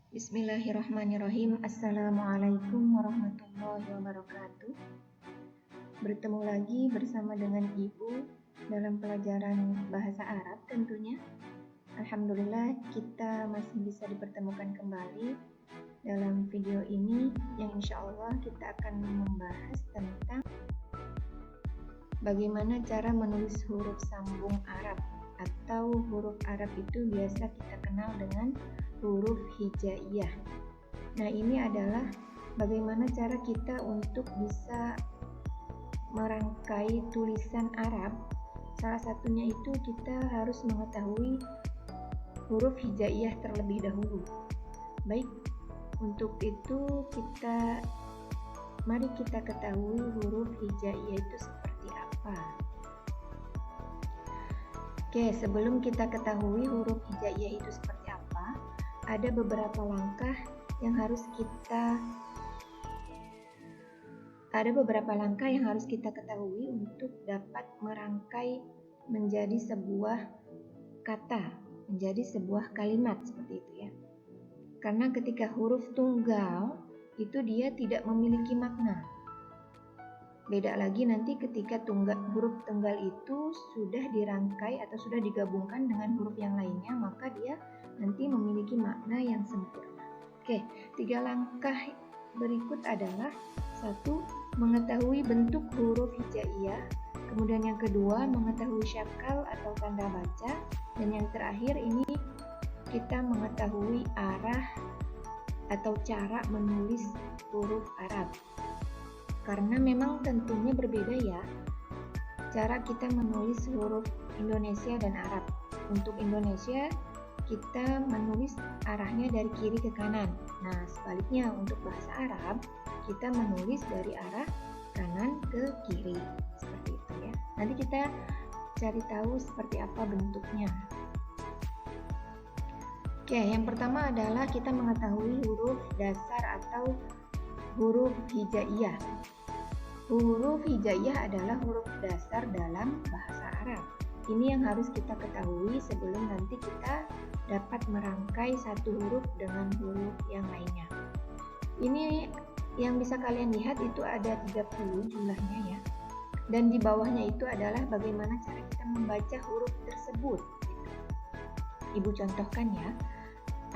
Bismillahirrahmanirrahim. Assalamualaikum warahmatullahi wabarakatuh. Bertemu lagi bersama dengan Ibu dalam pelajaran bahasa Arab tentunya. Alhamdulillah kita masih bisa dipertemukan kembali dalam video ini yang insya Allah kita akan membahas tentang bagaimana cara menulis huruf sambung Arab atau huruf Arab itu biasa kita kenal dengan huruf hijaiyah. Nah, ini adalah bagaimana cara kita untuk bisa merangkai tulisan Arab. Salah satunya itu kita harus mengetahui huruf hijaiyah terlebih dahulu. Baik, untuk itu mari kita ketahui huruf hijaiyah itu seperti apa. Oke, sebelum kita ketahui huruf hijaiyah itu seperti apa, ada beberapa langkah yang harus kita ketahui untuk dapat merangkai menjadi sebuah kata, menjadi sebuah kalimat seperti itu ya. Karena ketika huruf tunggal itu dia tidak memiliki makna. Beda lagi nanti ketika huruf tunggal itu sudah dirangkai atau sudah digabungkan dengan huruf yang lainnya, maka dia nanti memiliki makna yang sempurna. Oke, 3 langkah berikut adalah: 1. Mengetahui bentuk huruf hijaiyah. Kemudian yang kedua, mengetahui syakal atau tanda baca. Dan yang terakhir ini kita mengetahui arah atau cara menulis huruf Arab. Karena memang tentunya berbeda ya cara kita menulis huruf Indonesia dan Arab. Untuk Indonesia kita menulis arahnya dari kiri ke kanan. Nah, sebaliknya untuk bahasa Arab kita menulis dari arah kanan ke kiri. Seperti itu ya. Nanti kita cari tahu seperti apa bentuknya. Oke, yang pertama adalah kita mengetahui huruf dasar atau huruf hijaiyah. Huruf hijaiyah adalah huruf dasar dalam bahasa Arab. Ini yang harus kita ketahui sebelum nanti kita dapat merangkai satu huruf dengan huruf yang lainnya. Ini yang bisa kalian lihat itu ada 30 jumlahnya ya. Dan di bawahnya itu adalah bagaimana cara kita membaca huruf tersebut. Ibu contohkan ya.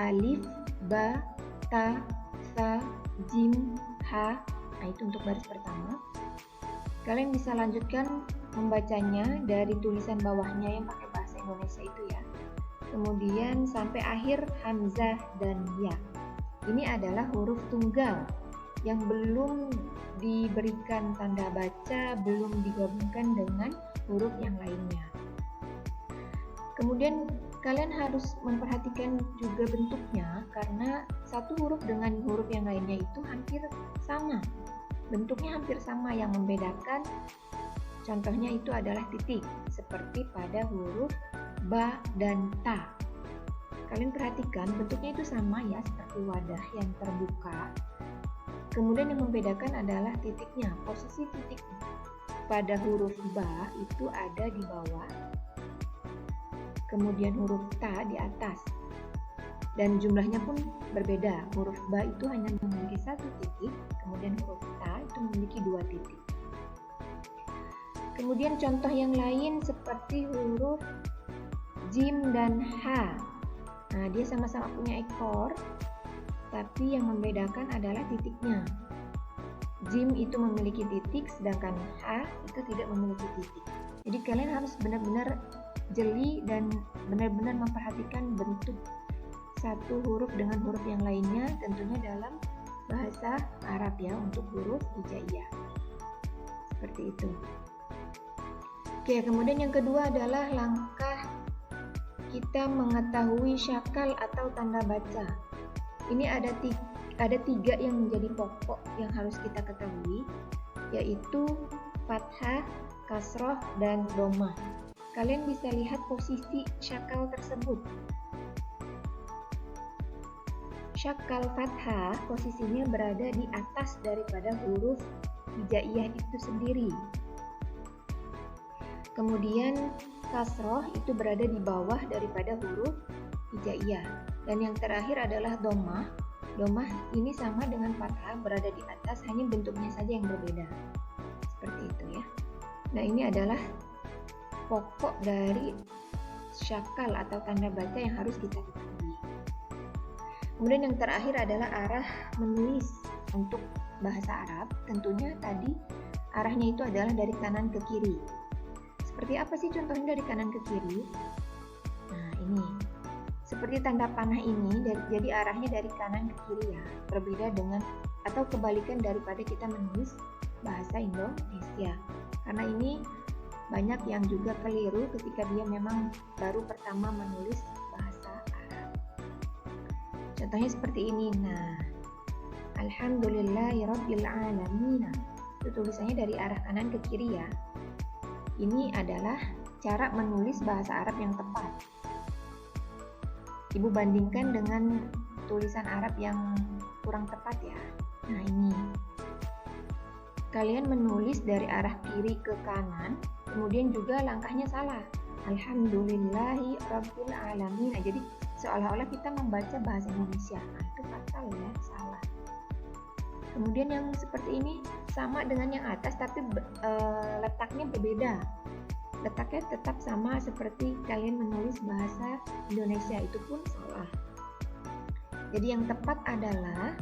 Alif, ba, ta, sa, jim, ha. Nah, itu untuk baris pertama. Kalian bisa lanjutkan membacanya dari tulisan bawahnya yang pakai bahasa Indonesia itu ya. Kemudian sampai akhir hamzah dan ya. Ini adalah huruf tunggal yang belum diberikan tanda baca, belum digabungkan dengan huruf yang lainnya. Kemudian kalian harus memperhatikan juga bentuknya karena satu huruf dengan huruf yang lainnya itu hampir sama. Bentuknya hampir sama, yang membedakan contohnya itu adalah titik seperti pada huruf ba dan ta. Kalian perhatikan bentuknya itu sama ya, seperti wadah yang terbuka. Kemudian yang membedakan adalah titiknya. Posisi titik pada huruf ba itu ada di bawah. Kemudian huruf ta di atas. Dan jumlahnya pun berbeda. Huruf ba itu hanya memiliki 1 titik, kemudian huruf ta itu memiliki 2 titik. Kemudian contoh yang lain seperti huruf jim dan ha. Nah, dia sama-sama punya ekor, tapi yang membedakan adalah titiknya. Jim itu memiliki titik, sedangkan ha itu tidak memiliki titik. Jadi kalian harus benar-benar jeli dan benar-benar memperhatikan bentuk satu huruf dengan huruf yang lainnya, tentunya dalam bahasa Arab ya, untuk huruf hijaiyah. Seperti itu. Oke, kemudian yang kedua adalah langkah kita mengetahui syakal atau tanda baca. Ini ada 3 yang menjadi pokok yang harus kita ketahui, yaitu fathah, kasroh, dan dhammah. Kalian bisa lihat posisi syakal tersebut. Syakal fathah posisinya berada di atas daripada huruf hijaiyah itu sendiri. Kemudian kasroh itu berada di bawah daripada huruf hijaiyah. Dan yang terakhir adalah dhammah. Dhammah ini sama dengan fathah, berada di atas, hanya bentuknya saja yang berbeda. Seperti itu ya. Nah, ini adalah pokok dari syakal atau tanda baca yang harus kita ketahui. Kemudian yang terakhir adalah arah menulis untuk bahasa Arab. Tentunya tadi arahnya itu adalah dari kanan ke kiri. Seperti apa sih contohnya dari kanan ke kiri? Nah, ini. Seperti tanda panah ini, jadi arahnya dari kanan ke kiri ya. Berbeda dengan atau kebalikan daripada kita menulis bahasa Indonesia. Karena ini banyak yang juga keliru ketika dia memang baru pertama menulis bahasa Arab. Contohnya seperti ini. Nah, Alhamdulillahirabbil alamin. Itu tulisannya dari arah kanan ke kiri ya. Ini adalah cara menulis bahasa Arab yang tepat. Ibu bandingkan dengan tulisan Arab yang kurang tepat ya. Nah, ini. Kalian menulis dari arah kiri ke kanan, kemudian juga langkahnya salah. Alhamdulillahi rabbil alamin. Nah, jadi seolah-olah kita membaca bahasa Indonesia. Nah, itu fatal ya, salah. Kemudian yang seperti ini sama dengan yang atas, tapi letaknya berbeda. Letaknya tetap sama seperti kalian menulis bahasa Indonesia, itu pun salah. Jadi yang tepat adalah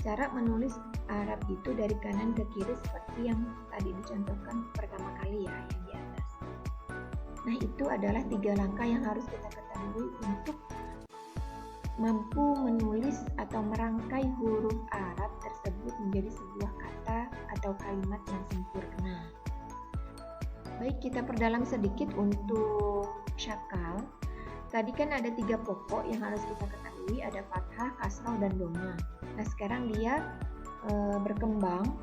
cara menulis Arab itu dari kanan ke kiri seperti yang tadi dicontohkan pertama kali ya, yang di atas. Nah, itu adalah 3 langkah yang harus kita ketahui untuk mampu menulis atau merangkai huruf Arab tersebut menjadi sebuah kata atau kalimat yang sempurna. Baik, kita perdalam sedikit untuk syakal. Tadi kan ada 3 pokok yang harus kita ketahui, ada fathah, kasrah, dan dhammah. Nah, sekarang dia berkembang,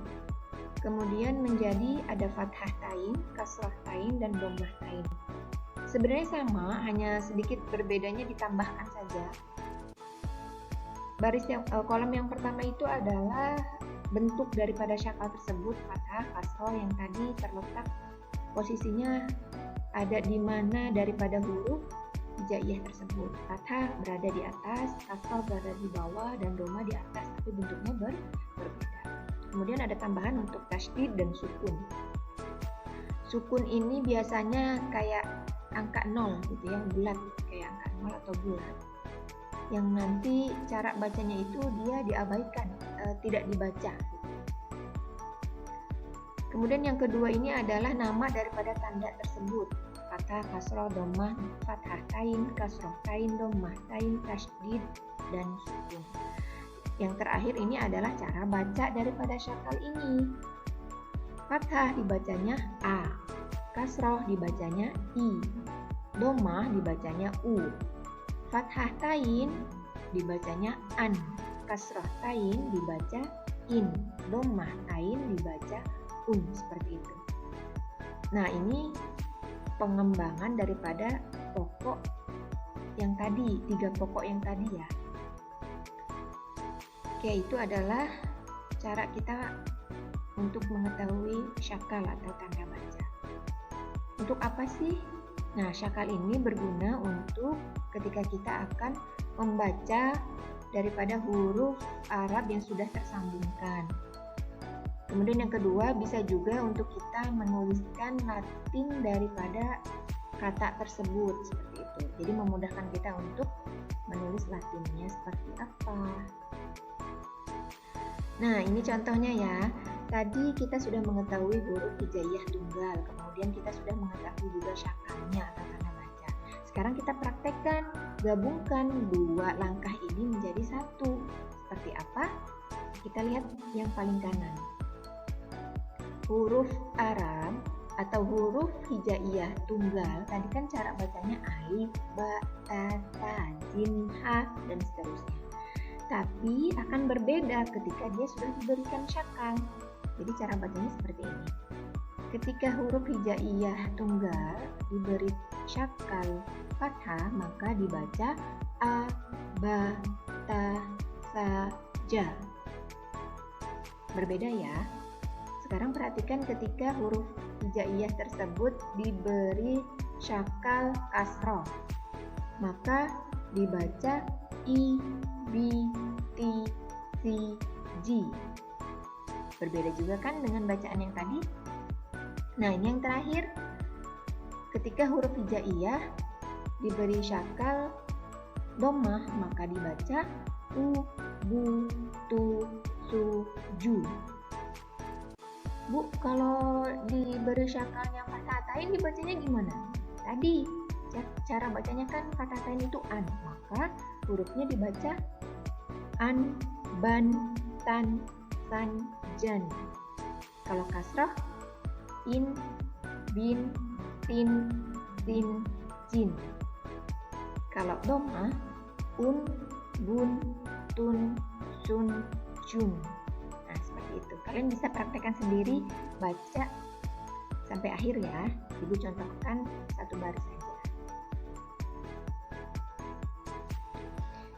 kemudian menjadi ada fathah tain, kasrah tain, dan dhammah tain. Sebenarnya sama, hanya sedikit berbedanya ditambahkan saja. Kolom yang pertama itu adalah bentuk daripada syakal tersebut, fathah, kasrah yang tadi terletak posisinya ada di mana daripada huruf hijaiyah tersebut. Fathah berada di atas, kasrah berada di bawah, dan dhammah di atas, tapi bentuknya berbeda. Kemudian ada tambahan untuk tasydid dan sukun. Sukun ini biasanya kayak angka 0 gitu ya, bulat, kayak angka 0 atau bulat. Yang nanti cara bacanya itu dia diabaikan, tidak dibaca. Kemudian yang kedua ini adalah nama daripada tanda tersebut. Fathah, kasrah, dhammah, fathah tain, kasrah tain, dhammah tain, tasydid, dan sukun. Yang terakhir ini adalah cara baca daripada syakal ini. Fathah dibacanya A, kasrah dibacanya I, dhammah dibacanya U, fathah tain dibacanya an, kasrah tain dibaca in, dhammah tain dibaca seperti itu. Nah, ini pengembangan daripada pokok yang tadi, 3 pokok yang tadi ya. Oke, itu adalah cara kita untuk mengetahui syakal atau tanda baca. Untuk apa sih? Nah, syakal ini berguna untuk ketika kita akan membaca daripada huruf Arab yang sudah tersambungkan. Kemudian yang kedua, bisa juga untuk kita menuliskan Latin daripada kata tersebut, seperti itu. Jadi memudahkan kita untuk menulis Latinnya seperti apa. Nah, ini contohnya ya. Tadi kita sudah mengetahui huruf hijaiyah tunggal, kemudian kita sudah mengetahui juga syakalnya atau tanda baca. Sekarang kita praktekkan, gabungkan 2 langkah ini menjadi 1. Seperti apa? Kita lihat yang paling kanan. Huruf Arab atau huruf hijaiyah tunggal, tadi kan cara bacanya alif, ba, ta, ta, jim, ha, dan seterusnya. Tapi akan berbeda ketika dia sudah diberikan syakal. Jadi cara bacanya seperti ini. Ketika huruf hijaiyah tunggal diberi syakal fathah, maka dibaca a, ba, ta, sa, ja. Berbeda ya. Sekarang perhatikan ketika huruf hijaiyah tersebut diberi syakal kasroh, maka dibaca I, B, T, C, G. Berbeda juga kan dengan bacaan yang tadi? Nah, ini yang terakhir. Ketika huruf hijaiyah diberi syakal dhammah, maka dibaca U, Bu, Tu, Su, Ju. Bu, kalau diberi syakalnya fathatain dibacanya gimana? Tadi cara bacanya kan fathatain itu an, maka hurufnya dibaca an, ban, tan, san, jan. Kalau kasrah in, bin, tin, sin, jin. Kalau dhammah un, bun, tun, sun, jun. Nah, seperti itu. Kalian bisa praktekkan sendiri, baca sampai akhir ya. Ibu contohkan satu baris saja.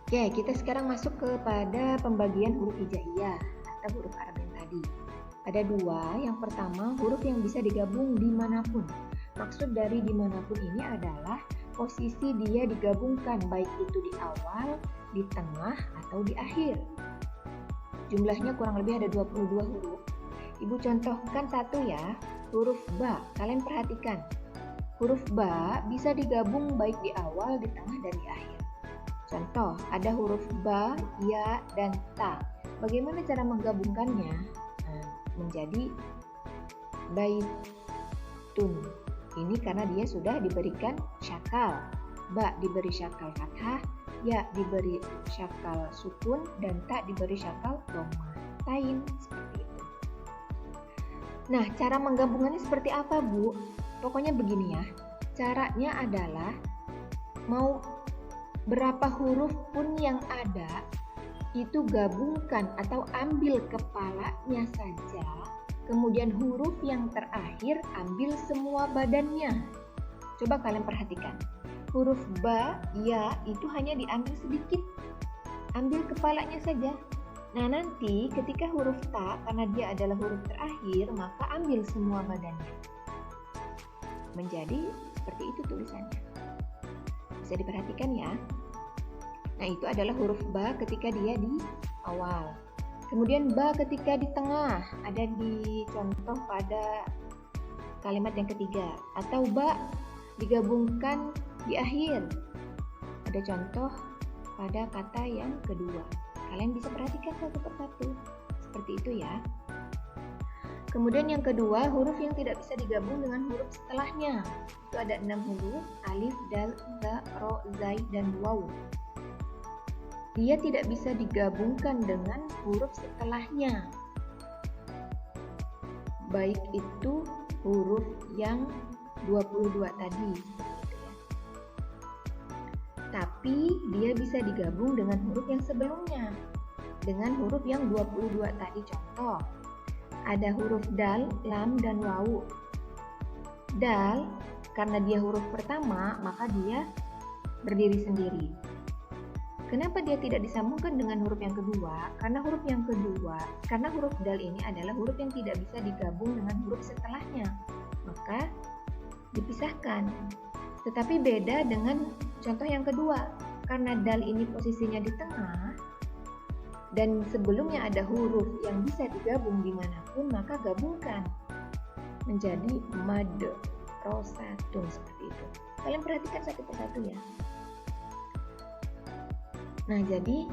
Oke, kita sekarang masuk kepada pembagian huruf hijaiyah atau huruf Arab yang tadi. Ada dua. Yang pertama, huruf yang bisa digabung dimanapun. Maksud dari dimanapun ini adalah posisi dia digabungkan, baik itu di awal, di tengah, atau di akhir. Jumlahnya kurang lebih ada 22 huruf. Ibu contohkan satu ya, huruf ba. Kalian perhatikan, huruf ba bisa digabung baik di awal, di tengah, dan di akhir. Contoh, ada huruf ba, ya, dan ta. Bagaimana cara menggabungkannya? Menjadi baitun. Ini karena dia sudah diberikan syakal. Ba diberi syakal fathah, ya diberi syakal sukun, dan ta diberi syakal dhammah. Tain, seperti itu. Nah, cara menggabungannya seperti apa, Bu? Pokoknya begini ya. Caranya adalah mau berapa huruf pun yang ada, itu gabungkan atau ambil kepalanya saja, kemudian huruf yang terakhir ambil semua badannya. Coba kalian perhatikan, huruf ba, ya itu hanya diambil sedikit, ambil kepalanya saja. Nah, nanti ketika huruf ta, karena dia adalah huruf terakhir, maka ambil semua badannya. Menjadi seperti itu tulisannya. Bisa diperhatikan ya. Nah, itu adalah huruf ba ketika dia di awal. Kemudian ba ketika di tengah, ada di contoh pada kalimat yang ketiga. Atau ba digabungkan di akhir. Ada contoh pada kata yang kedua. Kalian bisa perhatikan satu persatu. Seperti itu ya. Kemudian yang kedua, huruf yang tidak bisa digabung dengan huruf setelahnya. Itu ada 6 huruf, alif, dal, za, ro, zai, dan waw. Dia tidak bisa digabungkan dengan huruf setelahnya. Baik itu huruf yang 22 tadi. Tapi dia bisa digabung dengan huruf yang sebelumnya. Dengan huruf yang 22 tadi. Contoh, ada huruf dal, lam, dan waw. Dal, karena dia huruf pertama, maka dia berdiri sendiri. Kenapa dia tidak disambungkan dengan huruf yang kedua? Karena huruf dal ini adalah huruf yang tidak bisa digabung dengan huruf setelahnya. Maka dipisahkan. Tetapi beda dengan contoh yang kedua. Karena dal ini posisinya di tengah dan sebelumnya ada huruf yang bisa digabung dimanapun, maka gabungkan menjadi mad, rosatun, seperti itu. Kalian perhatikan satu persatu ya. Nah, jadi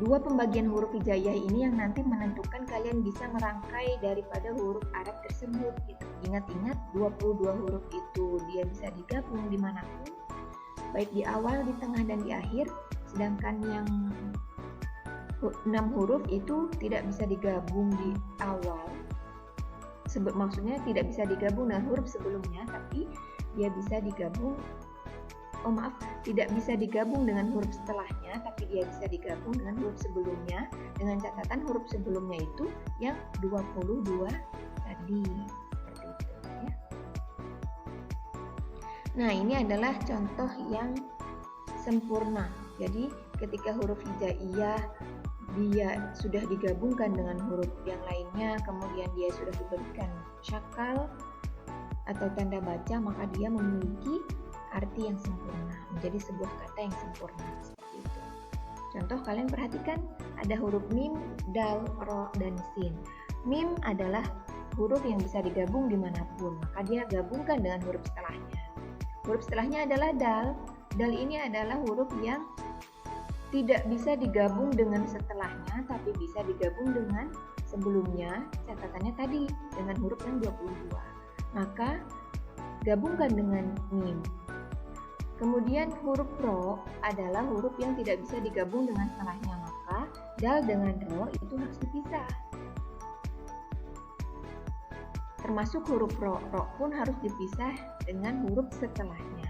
dua pembagian huruf hijaiyah ini yang nanti menentukan kalian bisa merangkai daripada huruf Arab tersebut gitu. Ingat-ingat 22 huruf itu dia bisa digabung dimanapun, baik di awal, di tengah, dan di akhir. Sedangkan yang 6 huruf itu tidak bisa digabung di awal. Maksudnya tidak bisa digabung dengan huruf sebelumnya, tapi dia bisa digabung tidak bisa digabung dengan huruf setelahnya, tapi dia bisa digabung dengan huruf sebelumnya, dengan catatan huruf sebelumnya itu yang 22 tadi. Seperti itu ya. Nah, ini adalah contoh yang sempurna. Jadi, ketika huruf hijaiyah dia sudah digabungkan dengan huruf yang lainnya, kemudian dia sudah diberikan syakal atau tanda baca, maka dia memiliki arti yang sempurna, menjadi sebuah kata yang sempurna, seperti itu. Contoh, kalian perhatikan ada huruf mim, dal, ro, dan sin. Mim adalah huruf yang bisa digabung dimanapun, maka dia gabungkan dengan huruf setelahnya. Huruf setelahnya adalah dal. Dal ini adalah huruf yang tidak bisa digabung dengan setelahnya, tapi bisa digabung dengan sebelumnya, catatannya tadi, dengan huruf yang 22. Maka gabungkan dengan mim. Kemudian huruf ro adalah huruf yang tidak bisa digabung dengan setelahnya, maka dal dengan ro itu harus dipisah. Termasuk huruf ro pun harus dipisah dengan huruf setelahnya.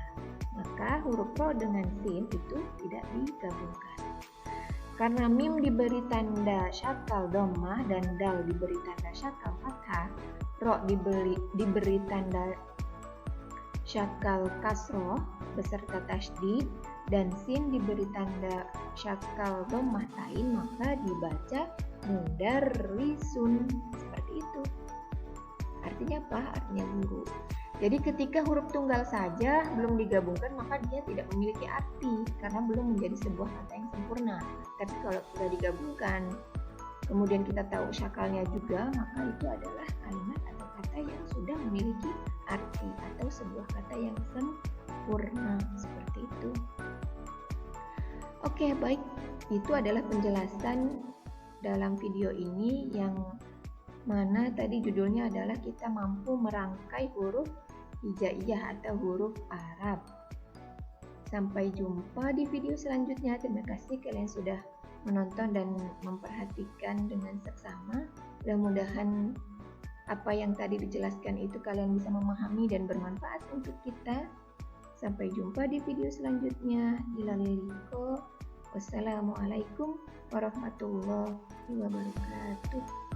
Maka huruf ro dengan sin itu tidak digabungkan. Karena mim diberi tanda syakal dhammah dan dal diberi tanda syakal fathah, ro diberi tanda syakal kasroh beserta tasydid, dan sin diberi tanda syakal dhammah tain, maka dibaca mudarrisun. Seperti itu. Artinya apa? Artinya guru. Jadi ketika huruf tunggal saja belum digabungkan, maka dia tidak memiliki arti karena belum menjadi sebuah kata yang sempurna. Tapi kalau sudah digabungkan, kemudian kita tahu syakalnya juga, maka itu adalah kalimat atau kata yang sudah memiliki arti atau sebuah kata yang sempurna. Seperti itu. Oke, baik. Itu adalah penjelasan dalam video ini yang mana tadi judulnya adalah kita mampu merangkai huruf hijaiyah atau huruf Arab. Sampai jumpa di video selanjutnya. Terima kasih kalian sudah menonton dan memperhatikan dengan seksama. Mudah-mudahan apa yang tadi dijelaskan itu kalian bisa memahami dan bermanfaat untuk kita. Sampai jumpa di video selanjutnya. Wassalamualaikum warahmatullahi wabarakatuh.